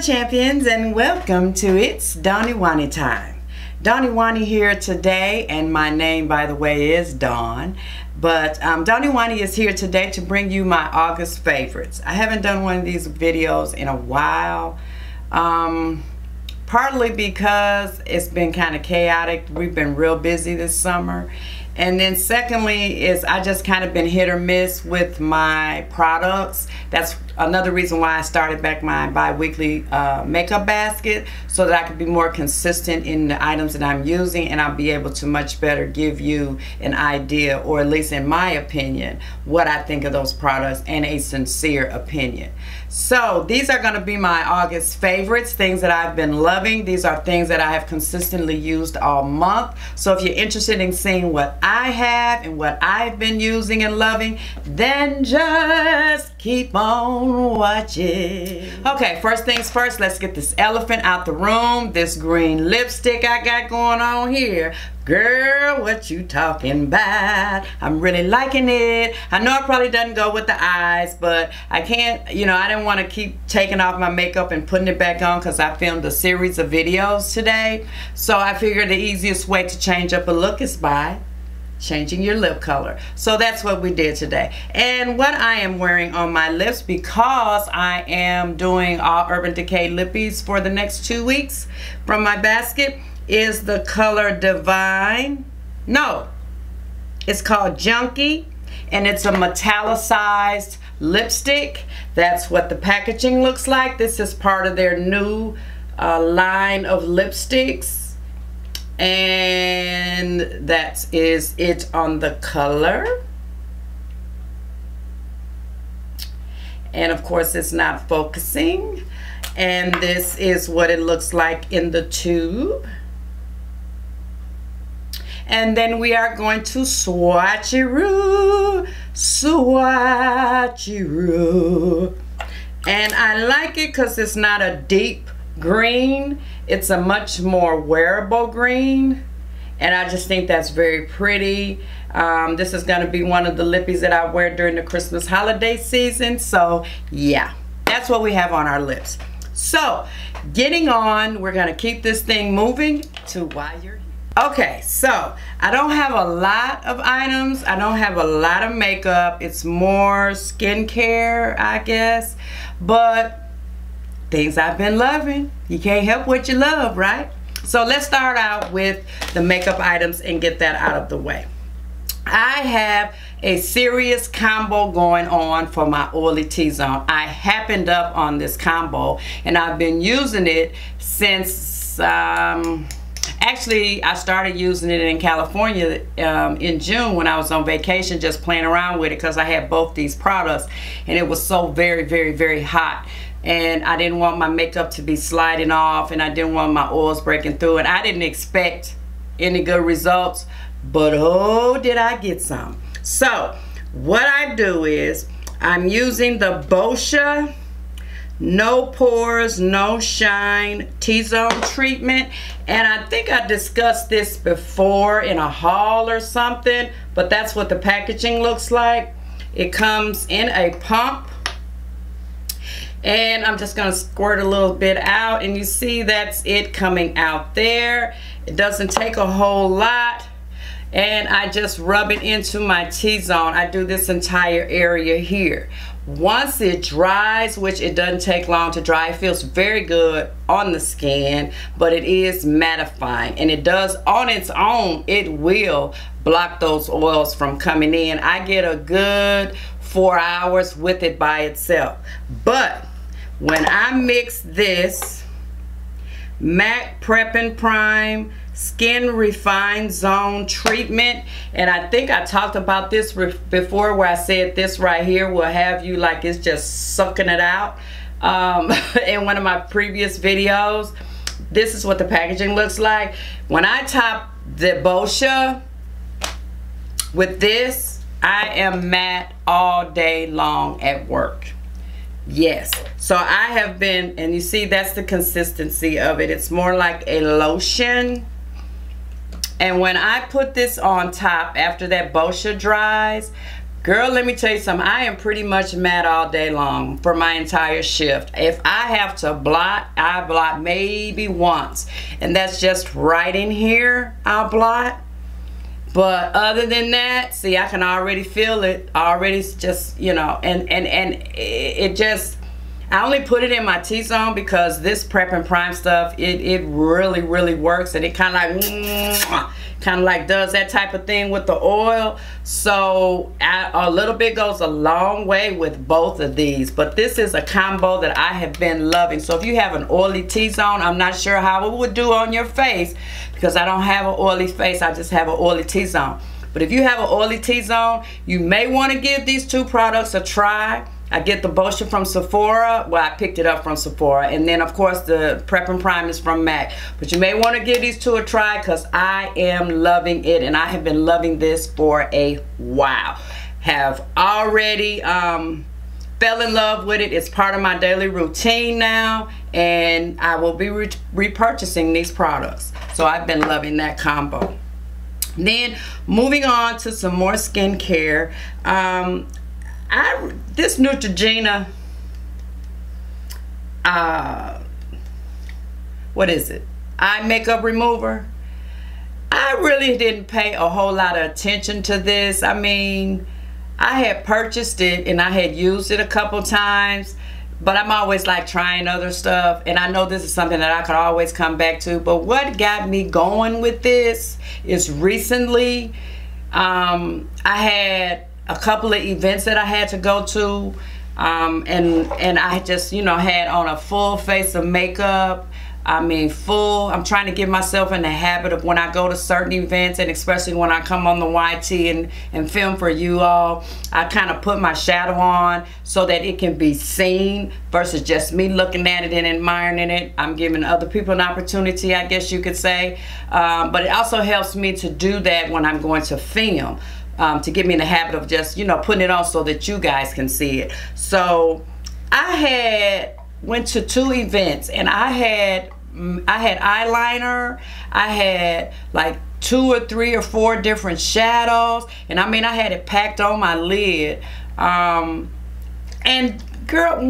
champions, and welcome to ItsDawnyWawnyTime. DawnyWawny here today, and my name, by the way, is Dawn. But DawnyWawny is here today to bring you my August favorites. I haven't done one of these videos in a while, partly because it's been kind of chaotic. We've been real busy this summer. And then secondly is I just kind of been hit or miss with my products. That's another reason why I started back my bi-weekly makeup basket, so that I could be more consistent in the items that I'm using, and I'll be able to much better give you an idea, or at least in my opinion, what I think of those products, and a sincere opinion. So these are going to be my August favorites, things that I've been loving. These are things that I have consistently used all month. So if you're interested in seeing what I have and what I've been using and loving, then just keep on watching. Okay, first things first, let's get this elephant out the room. This green lipstick I got going on here. Girl, what you talking about? I'm really liking it. I know it probably doesn't go with the eyes, but I can't, you know, I didn't want to keep taking off my makeup and putting it back on because I filmed a series of videos today. So I figured the easiest way to change up a look is by changing your lip color. So that's what we did today. And what I am wearing on my lips, because I am doing all Urban Decay lippies for the next 2 weeks from my basket, is the color Divine. No, it's called Junkie, and it's a metallized lipstick. That's what the packaging looks like. This is part of their new line of lipsticks, and that is it on the color. And of course it's not focusing, and this is what it looks like in the tube. And then we are going to swatcheroo, swatcheroo. And I like it because it's not a deep green. It's a much more wearable green. And I just think that's very pretty. This is going to be one of the lippies that I wear during the Christmas holiday season. So yeah, that's what we have on our lips. So getting on, we're going to keep this thing moving to why you're here. Okay, so I don't have a lot of items. I don't have a lot of makeup. It's more skincare, I guess. But things I've been loving. You can't help what you love, right? So let's start out with the makeup items and get that out of the way. I have a serious combo going on for my oily T-zone. I happened up on this combo, and I've been using it since actually I started using it in California in June when I was on vacation, just playing around with it because I had both these products, and it was so very hot, and I didn't want my makeup to be sliding off, and I didn't want my oils breaking through, and I didn't expect any good results, but oh did I get some. So what I do is I'm using the Boscia No Pores, No Shine T-zone treatment, and I think I discussed this before in a haul or something, but that's what the packaging looks like. It comes in a pump, and I'm just gonna squirt a little bit out, and you see that's it coming out there. It doesn't take a whole lot, and I just rub it into my T-zone. I do this entire area here. Once it dries, which it doesn't take long to dry, it feels very good on the skin, but it is mattifying, and it does on its own, it will block those oils from coming in. I get a good 4 hours with it by itself. But when I mix this MAC Prep and Prime Skin Refine Zone treatment, and I think I talked about this before, where I said this right here will have you like it's just sucking it out in one of my previous videos. This is what the packaging looks like. When I top the Boscia with this, I am matte all day long at work. Yes, so I have been, and you see that's the consistency of it. It's more like a lotion. And when I put this on top after that Boscia dries, Girl, let me tell you something. I am pretty much matte all day long for my entire shift. If I have to blot, I blot maybe once. And that's just right in here, I'll blot. But other than that, see, I can already feel it. Already just, you know, and it just, I only put it in my T-zone because this prep and prime stuff, it really, really works. And it kind of like does that type of thing with the oil. So a little bit goes a long way with both of these. But this is a combo that I have been loving. So if you have an oily T-zone, I'm not sure how it would do on your face because I don't have an oily face. I just have an oily T-zone. But if you have an oily T-zone, you may want to give these two products a try. I get the Boscia from Sephora. Well, I picked it up from Sephora. And then, of course, the Prep and Prime is from MAC. But you may want to give these two a try because I am loving it. And I have been loving this for a while. Have already fell in love with it. It's part of my daily routine now. And I will be repurchasing these products. So I've been loving that combo. Then, moving on to some more skincare. This Neutrogena, what is it? Eye makeup remover. I really didn't pay a whole lot of attention to this. I mean, I had purchased it and I had used it a couple times, but I'm always like trying other stuff, and I know this is something that I could always come back to. But what got me going with this is recently, I had a couple of events that I had to go to, and I just, you know, had on a full face of makeup. I mean, I'm trying to get myself in the habit of when I go to certain events, and especially when I come on the YT and film for you all, I kind of put my shadow on so that it can be seen versus just me looking at it and admiring it. I'm giving other people an opportunity, I guess you could say. But it also helps me to do that when I'm going to film, to get me in the habit of just, you know, putting it on so that you guys can see it. So I went to 2 events, and I had eyeliner, I had like 2 or 3 or 4 different shadows, and I mean, I had it packed on my lid. And girl,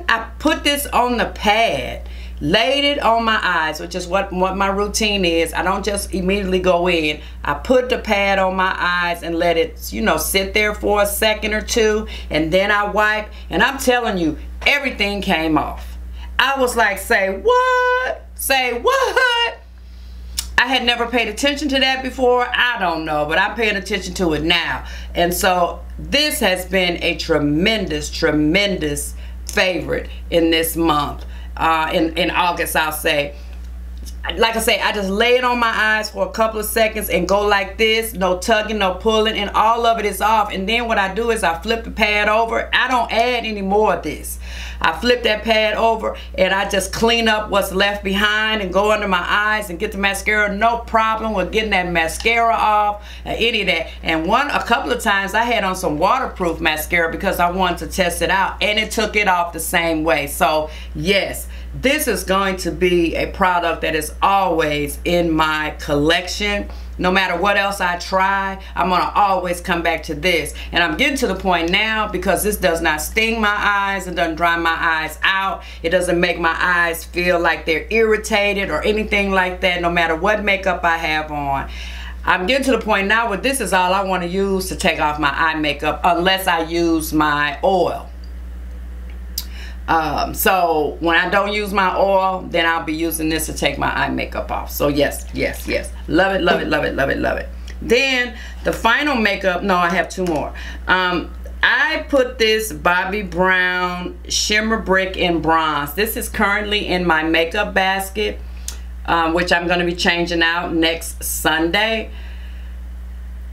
I put this on the pad, laid it on my eyes, which is what my routine is. I don't just immediately go in. I put the pad on my eyes and let it, you know, sit there for a second or 2, and then I wipe, and I'm telling you, everything came off. I was like, say what? Say what? I had never paid attention to that before. I don't know, but I'm paying attention to it now. And so this has been a tremendous, tremendous favorite in this month. In August, I'll say. Like I say, I just lay it on my eyes for a couple of seconds and go like this, no tugging, no pulling, and all of it is off. And then what I do is I flip the pad over. I don't add any more of this. I flip that pad over and I just clean up what's left behind and go under my eyes and get the mascara. No problem with getting that mascara off or any of that. And a couple of times I had on some waterproof mascara because I wanted to test it out, and it took it off the same way. So yes, this is going to be a product that is always in my collection. No matter what else I try, I'm going to always come back to this. And I'm getting to the point now, because this does not sting my eyes, it doesn't dry my eyes out, it doesn't make my eyes feel like they're irritated or anything like that, no matter what makeup I have on. I'm getting to the point now where this is all I want to use to take off my eye makeup, unless I use my oil. So when I don't use my oil, then I'll be using this to take my eye makeup off. So yes, yes, yes. Love it, love it, love it, love it, love it. Then the final makeup, no, I have 2 more. I put this Bobbi Brown Shimmer Brick in Bronze. This is currently in my makeup basket, which I'm going to be changing out next Sunday.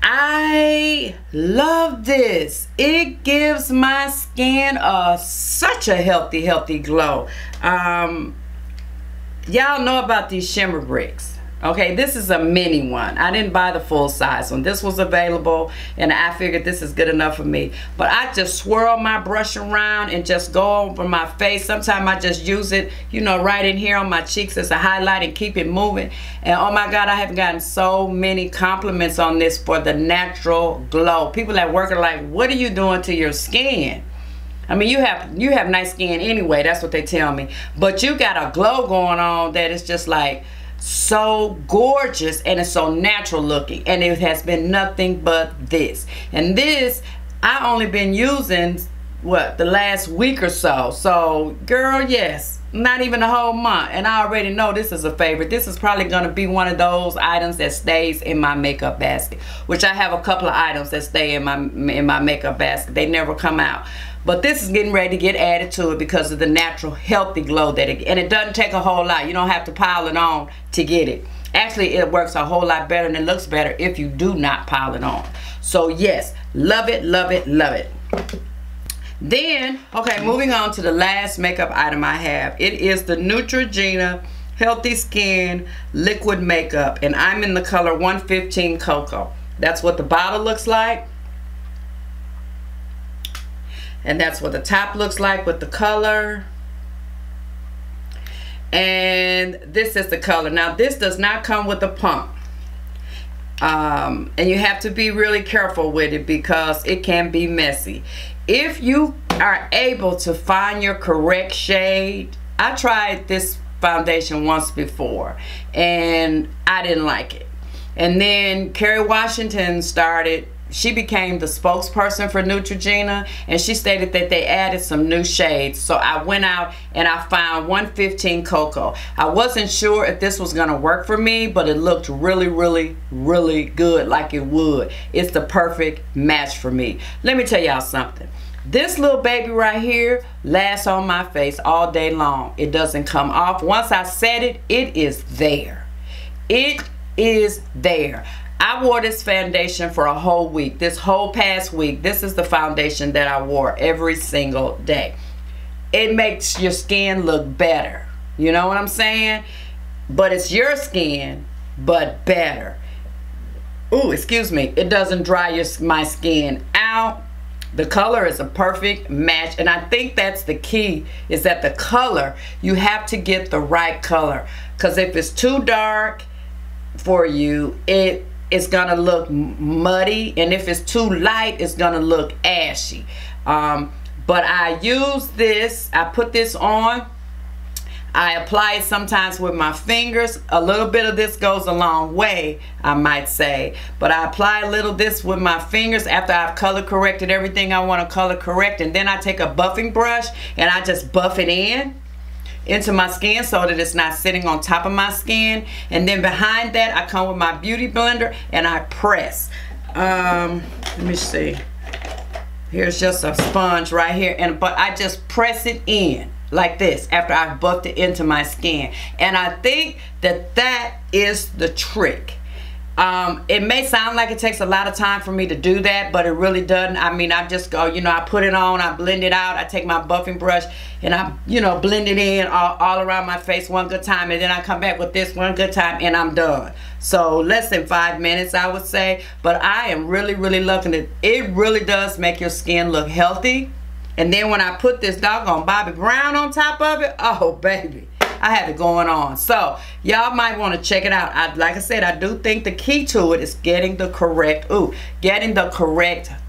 I love this. It gives my skin such a healthy glow. Y'all know about these shimmer bricks, Okay, this is a mini one. I didn't buy the full size one. This was available, and I figured this is good enough for me. But I just swirl my brush around and just go over my face. Sometimes I just use it, you know, right in here on my cheeks as a highlight and keep it moving. And oh my God, I have gotten so many compliments on this for the natural glow. People at work are like, what are you doing to your skin? I mean, you have nice skin anyway. That's what they tell me. But you got a glow going on that is just like so gorgeous, and it's so natural looking, and it has been nothing but this. And this I only been using what, the last week or so. So girl, yes, not even a whole month, and I already know this is a favorite. This is probably going to be one of those items that stays in my makeup basket, which I have a couple of items that stay in my makeup basket. They never come out. But this is getting ready to get added to it because of the natural healthy glow that and it doesn't take a whole lot. You don't have to pile it on to get it. Actually, it works a whole lot better and it looks better if you do not pile it on. So yes, love it, love it, love it. Then, okay, moving on to the last makeup item I have. It is the Neutrogena Healthy Skin Liquid Makeup, and I'm in the color 115 Cocoa. That's what the bottle looks like. And that's what the top looks like with the color. And this is the color. Now this does not come with a pump. And you have to be really careful with it because it can be messy. If you are able to find your correct shade, I tried this foundation once before and I didn't like it. And then Kerry Washington started, she became the spokesperson for Neutrogena, and she stated that they added some new shades. So I went out and I found 115 Cocoa. I wasn't sure if this was gonna work for me, but it looked really, really, really good, like it would. It's the perfect match for me. Let me tell y'all something. This little baby right here lasts on my face all day long. It doesn't come off. Once I set it, it is there. It is there. I wore this foundation for a whole week. This whole past week, this is the foundation that I wore every single day. It makes your skin look better. You know what I'm saying? But it's your skin, but better. Ooh, excuse me. It doesn't dry my skin out. The color is a perfect match, and I think that's the key, is that the color, you have to get the right color. Because if it's too dark for you, it's gonna look muddy, and if it's too light, it's gonna look ashy. But I use this, I put this on, I apply it sometimes with my fingers. A little bit of this goes a long way, I might say, but I apply a little this with my fingers after I've color corrected everything I want to color correct, and then I take a buffing brush and I just buff it into my skin so that it's not sitting on top of my skin. And then behind that, I come with my beauty blender and I press. Let me see. Here's just a sponge right here, but I just press it in like this after I've buffed it into my skin. And I think that that is the trick. It may sound like it takes a lot of time for me to do that, but it really doesn't. I mean, I just go, you know, I put it on, I blend it out, I take my buffing brush and I, you know, blend it in all around my face one good time, and then I come back with this one good time and I'm done. So less than 5 minutes, I would say, but I am really, really loving it. It really does make your skin look healthy. And then when I put this doggone Bobbi Brown on top of it, oh baby, I have it going on. So y'all might want to check it out. Like I said, I do think the key to it is getting the correct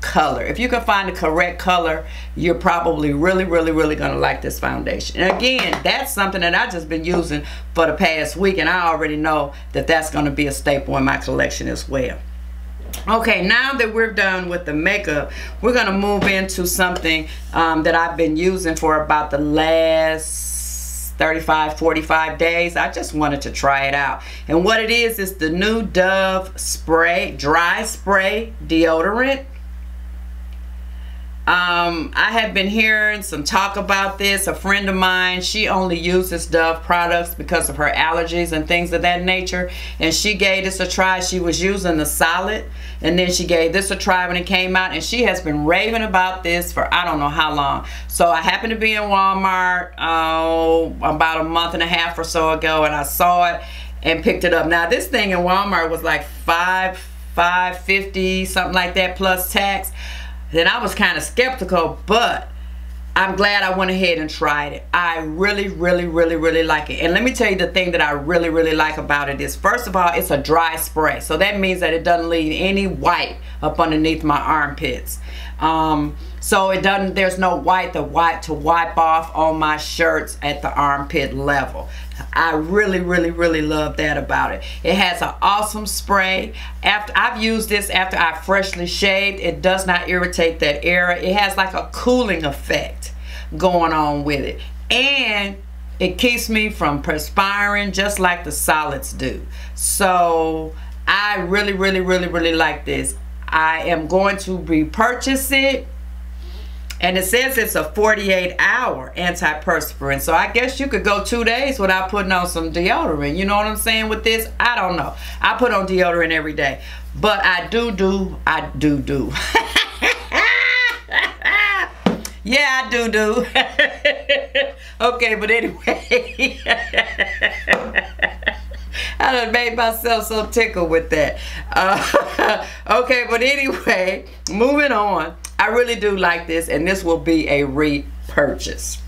color. If you can find the correct color, you're probably really, really, really gonna like this foundation. And again, that's something that I've just been using for the past week, and I already know that that's gonna be a staple in my collection as well. Okay, now that we're done with the makeup, we're gonna move into something that I've been using for about the last 35-45 days. I just wanted to try it out, and what it is the new Dove spray, dry spray deodorant. I have been hearing some talk about this. A friend of mine, she only uses Dove products because of her allergies and things of that nature, and she gave this a try. She was using the solid, and then she gave this a try when it came out, and she has been raving about this for I don't know how long. So I happened to be in Walmart about a month and a half or so ago, and I saw it, and picked it up. Now this thing in Walmart was like $5.50, something like that, plus tax. Then I was kind of skeptical, but I'm glad I went ahead and tried it. I really like it. And let me tell you the thing that I really like about it is, first of all, it's a dry spray. So that means that it doesn't leave any white up underneath my armpits. So it doesn't, there's no white to wipe off on my shirts at the armpit level. I really love that about it. It has an awesome spray. After I've used this after I freshly shaved, it does not irritate that area. It has like a cooling effect going on with it, and it keeps me from perspiring just like the solids do. So I really like this. I am going to repurchase it, and it says it's a 48-hour antiperspirant. So I guess you could go 2 days without putting on some deodorant. You know what I'm saying with this? I don't know. I put on deodorant every day, but I do. Yeah, I do. Okay, but anyway. I done made myself so tickled with that. Okay, but anyway, moving on. I really do like this, and this will be a repurchase.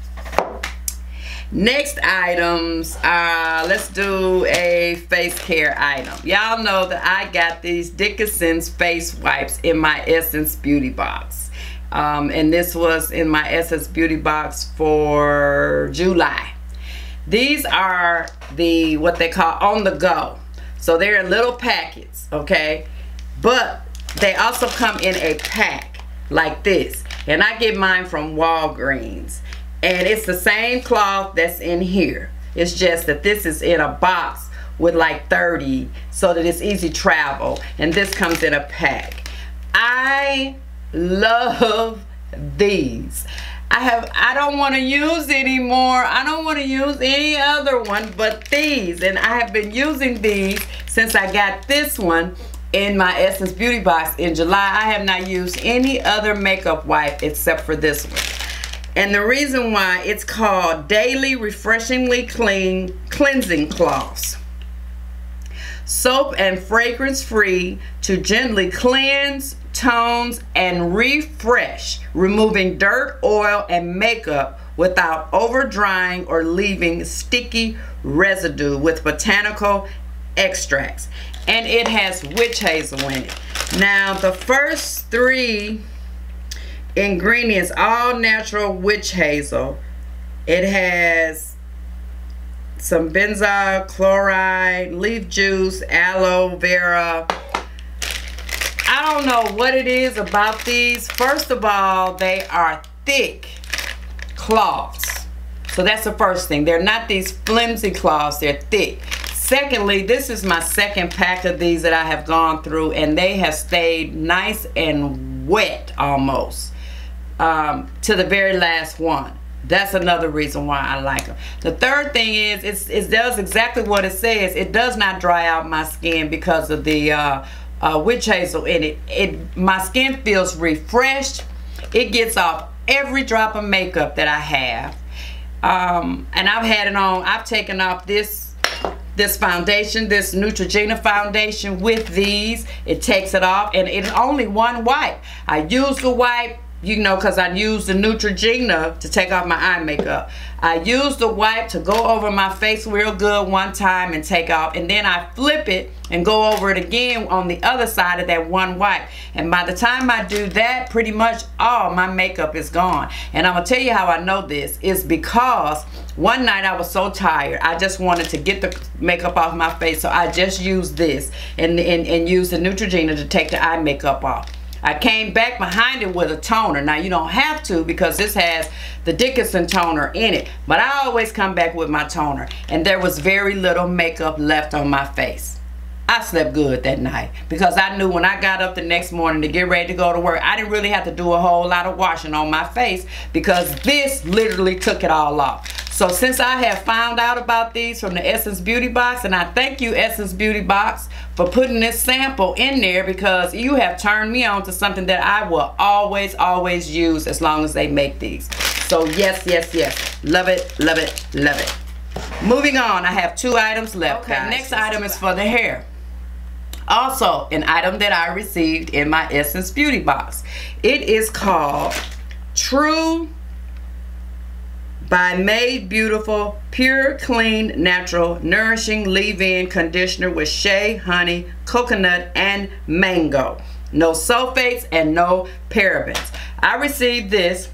Next items, let's do a face care item. Y'all know that I got these Dickinson's face wipes in my Essence Beauty box. And this was in my Essence Beauty box for July. These are the, what they call on the go. So they're in little packets, okay? But they also come in a pack like this. And I get mine from Walgreens. And it's the same cloth that's in here. It's just that this is in a box with like 30 so that it's easy travel. And this comes in a pack. I love these. I don't want to use anymore. I don't want to use any other one but these. And I have been using these since I got this one in my Essence Beauty box in July. I have not used any other makeup wipe except for this one. And the reason why, it's called Daily Refreshingly Clean Cleansing Cloths. Soap and fragrance free to gently cleanse, tones, and refresh, removing dirt, oil, and makeup without over drying or leaving sticky residue with botanical extracts. And it has witch hazel in it. Now the first 3 ingredients, all natural witch hazel. It has some benzoyl chloride, leaf juice, aloe vera. I don't know what it is about these. First of all, they are thick cloths. So that's the first thing. They're not these flimsy cloths, they're thick. Secondly, this is my second pack of these that I have gone through, and they have stayed nice and wet almost to the very last one. That's another reason why I like them. The third thing is it does exactly what it says. It does not dry out my skin because of the witch hazel in it. My skin feels refreshed. It gets off every drop of makeup that I have. And I've had it on. I've taken off this foundation, this Neutrogena foundation with these. It takes it off, and it's only one wipe. I use the wipe, you know, because I use the Neutrogena to take off my eye makeup. I use the wipe to go over my face real good one time and take off, and then I flip it and go over it again on the other side of that one wipe. And by the time I do that, pretty much all my makeup is gone. And I'm gonna tell you how I know this is because one night I was so tired, I just wanted to get the makeup off my face, so I just used this and used the Neutrogena to take the eye makeup off. I came back behind it with a toner. Now you don't have to because this has the Dickinson toner in it, but I always come back with my toner, and there was very little makeup left on my face. I slept good that night because I knew when I got up the next morning to get ready to go to work, I didn't really have to do a whole lot of washing on my face because this literally took it all off. So since I have found out about these from the Essence Beauty box, and I thank you Essence Beauty box for putting this sample in there, because you have turned me on to something that I will always use as long as they make these. So yes, love it, love it, love it. Moving on, I have 2 items left. Okay, guys. Next item is for the hair. Also, an item that I received in my Essence Beauty box. It is called True by Made Beautiful Pure Clean Natural Nourishing Leave-In Conditioner with shea, honey, coconut, and mango. No sulfates and no parabens. I received this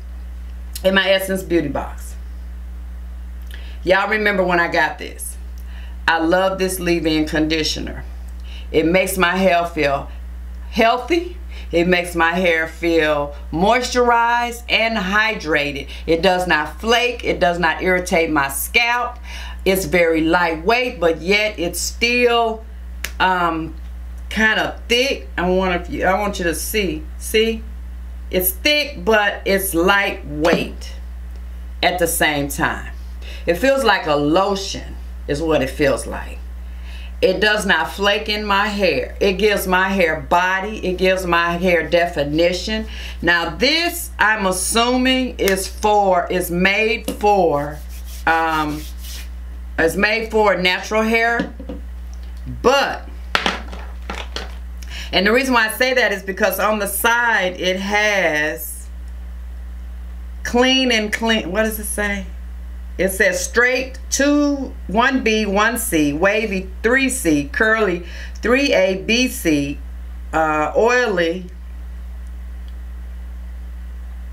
in my Essence Beauty box. Y'all remember when I got this? I love this leave-in conditioner. It makes my hair feel healthy. It makes my hair feel moisturized and hydrated. It does not flake. It does not irritate my scalp. It's very lightweight, but yet it's still kind of thick. I want you to see. See? It's thick, but it's lightweight at the same time. It feels like a lotion is what it feels like. It does not flake in my hair. It gives my hair body. It gives my hair definition. Now this, I'm assuming, is made for natural hair. But, and the reason why I say that is because on the side it has clean and clean. What does it say? It says straight 1B, 1C, wavy 3C, curly 3A, BC, oily,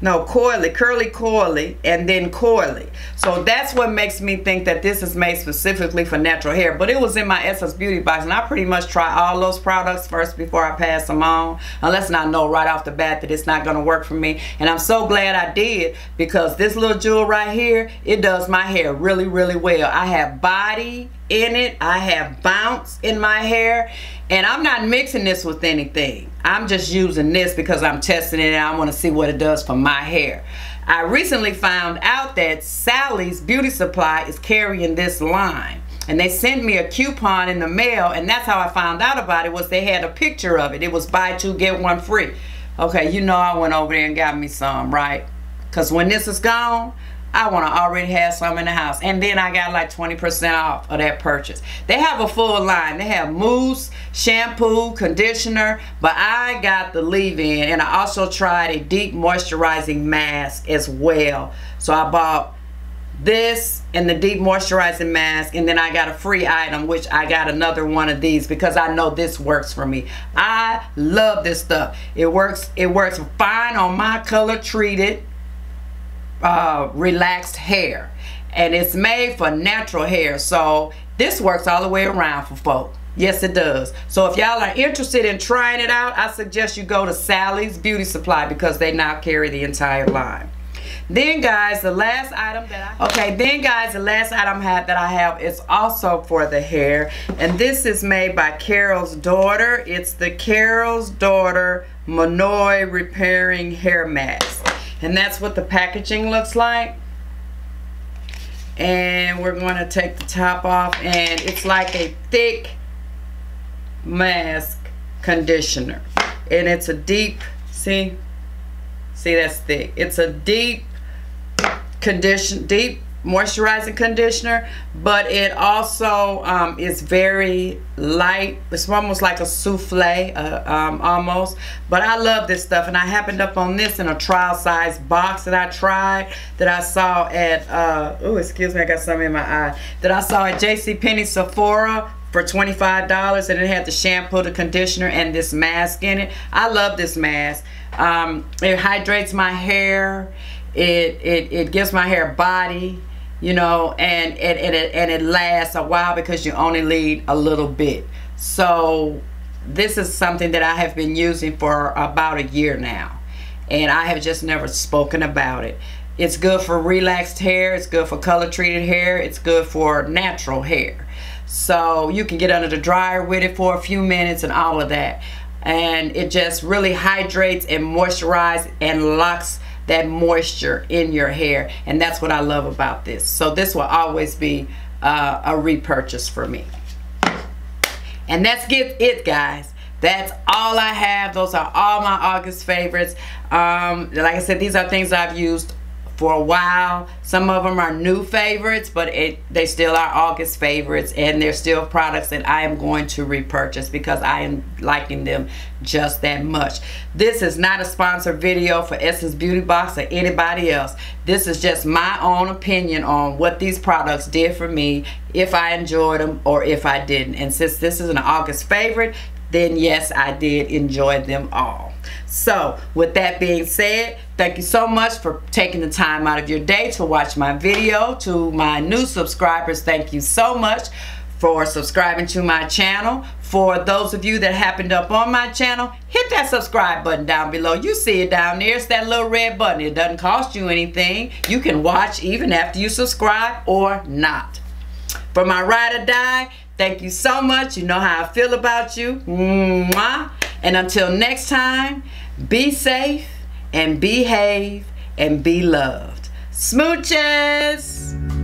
no, coily, curly, coily, and then coily. So that's what makes me think that this is made specifically for natural hair. But it was in my Essence Beauty box, and I pretty much try all those products first before I pass them on, unless I know right off the bat that it's not going to work for me. And I'm so glad I did, because this little jewel right here, it does my hair really, really well. I have body in it. I have bounce in my hair, and I'm not mixing this with anything. I'm just using this because I'm testing it and I want to see what it does for my hair. I recently found out that Sally's Beauty Supply is carrying this line, and they sent me a coupon in the mail, and that's how I found out about it. Was they had a picture of it. It was buy 2 get 1 free. Okay, you know I went over there and got me some, right? Because when this is gone, I want to already have some in the house. And then I got like 20% off of that purchase. They have a full line. They have mousse, shampoo, conditioner, but I got the leave-in, and I also tried a deep moisturizing mask as well. So I bought this and the deep moisturizing mask, and then I got a free item, which I got another one of these because I know this works for me. I love this stuff. It works fine on my color treated relaxed hair, and it's made for natural hair, so this works all the way around for folk. Yes, it does. So if y'all are interested in trying it out, I suggest you go to Sally's Beauty Supply because they now carry the entire line. Then guys, the last item that I have is also for the hair, and this is made by Carol's Daughter. It's the Carol's Daughter Monoi Repairing Hair Mask. And that's what the packaging looks like. And we're going to take the top off, and it's like a thick mask conditioner. And it's a deep, see that's thick. It's a deep moisturizing conditioner, but it also is very light. It's almost like a souffle, almost. But I love this stuff, and I happened up on this in a trial size box that I tried, that I saw at oh, excuse me, I got something in my eye, that I saw at JCPenney Sephora for $25, and it had the shampoo, the conditioner, and this mask in it. I love this mask. It hydrates my hair. It gives my hair body, you know, and it lasts a while because you only need a little bit. So this is something that I have been using for about a year now, and I have just never spoken about it. It's good for relaxed hair. It's good for color treated hair. It's good for natural hair. So you can get under the dryer with it for a few minutes and all of that. And it just really hydrates and moisturizes and locks that moisture in your hair, and that's what I love about this. So this will always be a repurchase for me. And that's it, guys. That's all I have. Those are all my August favorites. Like I said, these are things I've used for a while. Some of them are new favorites, but they still are August favorites, and they're still products that I am going to repurchase because I am liking them just that much. This is not a sponsored video for Essence Beauty Box or anybody else. This is just my own opinion on what these products did for me, if I enjoyed them or if I didn't. And since this is an August favorite, then yes, I did enjoy them all. So with that being said, thank you so much for taking the time out of your day to watch my video. To my new subscribers, thank you so much for subscribing to my channel. For those of you that happened up on my channel, hit that subscribe button down below. You see it down there. It's that little red button. It doesn't cost you anything. You can watch even after you subscribe or not. For my ride or die, thank you so much. You know how I feel about you. Mwah. And until next time, be safe and behave and be loved. Smooches!